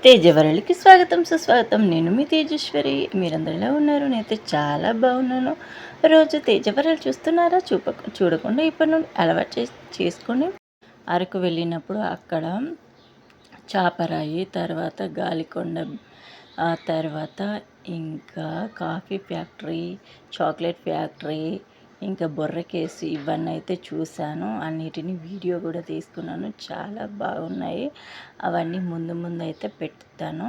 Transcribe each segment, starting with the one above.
తేజవరళికి స్వాగతం సుస్వాగతం. నేను మీ తేజేశ్వరి. మీరందరూ ఎలా ఉన్నారు? నేనైతే చాలా బాగున్నాను. రోజు తేజవరలు చూస్తున్నారా? చూడకుండా ఇప్పటి నుండి అలవాటు చేసుకొని అరకు వెళ్ళినప్పుడు అక్కడ చాపరాయి, తర్వాత గాలికొండ, ఆ తర్వాత ఇంకా కాఫీ ఫ్యాక్టరీ, చాక్లెట్ ఫ్యాక్టరీ, ఇంకా బొర్రకేసి ఇవన్నీ అయితే చూశాను. అన్నిటిని వీడియో కూడా తీసుకున్నాను. చాలా బాగున్నాయి. అవన్నీ ముందు ముందు అయితే పెడతాను.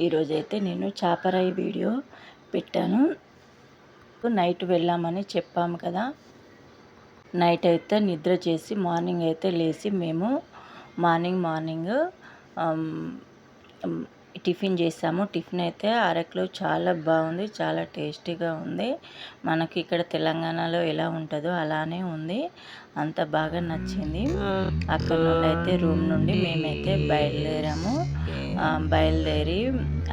ఈరోజైతే నేను చాపరాయి వీడియో పెట్టాను. నైట్ వెళ్ళామని చెప్పాము కదా. నైట్ అయితే నిద్ర చేసి మార్నింగ్ అయితే లేచి మేము మార్నింగ్ టిఫిన్ చేసాము. టిఫిన్ అయితే అరకులో చాలా బాగుంది, చాలా టేస్టీగా ఉంది. మనకి ఇక్కడ తెలంగాణలో ఎలా ఉంటుందో అలానే ఉంది. అంత బాగా నచ్చింది. అక్కడ నుండి అయితే రూమ్ నుండి మేమైతే బయలుదేరాము. బయలుదేరి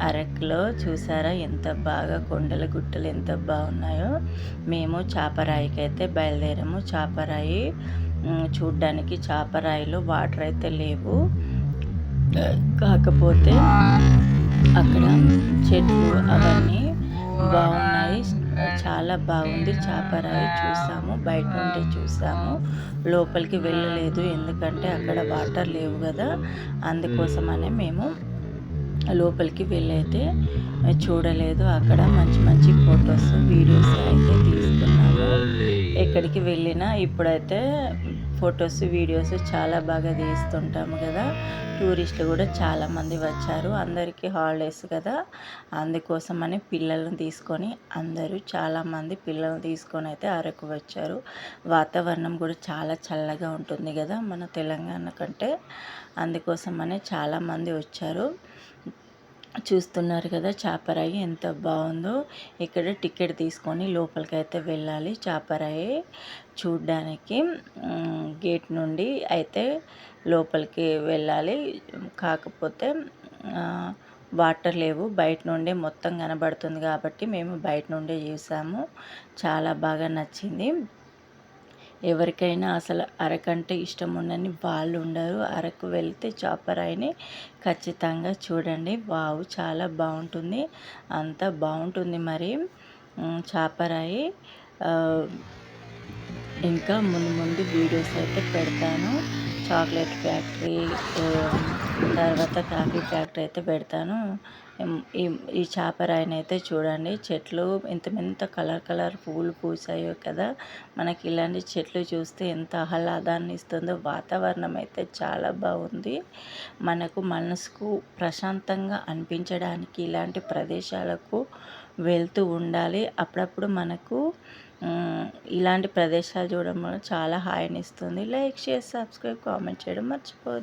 అరకులో చూసారా ఎంత బాగా కొండల గుట్టలు ఎంత బాగున్నాయో. మేము చాపరాయికి అయితే బయలుదేరాము. చాపరాయి చూడ్డానికి చాపరాయిలో వాటర్ అయితే లేవు, కాకపోతే అక్కడ చెట్లు అవన్నీ బాగున్నాయి. చాలా బాగుంది. చాపరాయి చూసాము, బయట నుండి చూసాము, లోపలికి వెళ్ళలేదు ఎందుకంటే అక్కడ వాటర్ లేవు కదా. అందుకోసమనే మేము లోపలికి వెళ్ళైతే చూడలేదు. అక్కడ మంచి మంచి ఫొటోస్ వీడియోస్ అయితే తీసుకున్నాము. ఎక్కడికి వెళ్ళినా ఇప్పుడైతే ఫొటోస్ వీడియోస్ చాలా బాగా తీస్తుంటాము కదా. టూరిస్టులు కూడా చాలామంది వచ్చారు. అందరికీ హాలిడేస్ కదా, అందుకోసమని పిల్లలను తీసుకొని అందరూ చాలామంది పిల్లల్ని తీసుకొని అయితే అరకు వచ్చారు. వాతావరణం కూడా చాలా చల్లగా ఉంటుంది కదా మన తెలంగాణ కంటే. అందుకోసమనే చాలామంది వచ్చారు. చూస్తున్నారు కదా చాపరాయి ఎంత బాగుందో. ఇక్కడ టికెట్ తీసుకొని లోపలికి అయితే వెళ్ళాలి చాపరాయి చూడ్డానికి. గేట్ నుండి అయితే లోపలికి వెళ్ళాలి. కాకపోతే వాటర్ లేవు, బయట నుండే మొత్తం కనబడుతుంది కాబట్టి మేము బయట నుండే చూసాము. చాలా బాగా నచ్చింది. ఎవరికైనా అసలు అరకంటే ఇష్టం ఉండని వాళ్ళు ఉండరు. అరకు వెళ్తే చాపరాయిని ఖచ్చితంగా చూడండి. వావ్, చాలా బాగుంటుంది, అంతా బాగుంటుంది. మరి చాపరాయి ఇంకా ముందు ముందు వీడియోస్ అయితే పెడతాను. చాక్లెట్ ఫ్యాక్టరీ, తర్వాత కాఫీ ఫ్యాక్టరీ అయితే పెడతాను. ఈ చాపరాయిని అయితే చూడండి. చెట్లు ఎంత కలర్ పువ్వులు పూసాయో కదా. మనకి ఇలాంటి చెట్లు చూస్తే ఎంత ఆహ్లాదాన్ని ఇస్తుందో. వాతావరణం అయితే చాలా బాగుంది. మనకు మనసుకు ప్రశాంతంగా అనిపించడానికి ఇలాంటి ప్రదేశాలకు వెళ్తూ ఉండాలి. అప్పుడప్పుడు మనకు ఇలాంటి ప్రదేశాలు చూడడం వల్ల చాలా హాయినిస్తుంది. లైక్, షేర్, సబ్స్క్రైబ్, కామెంట్ చేయడం మర్చిపోవద్దు.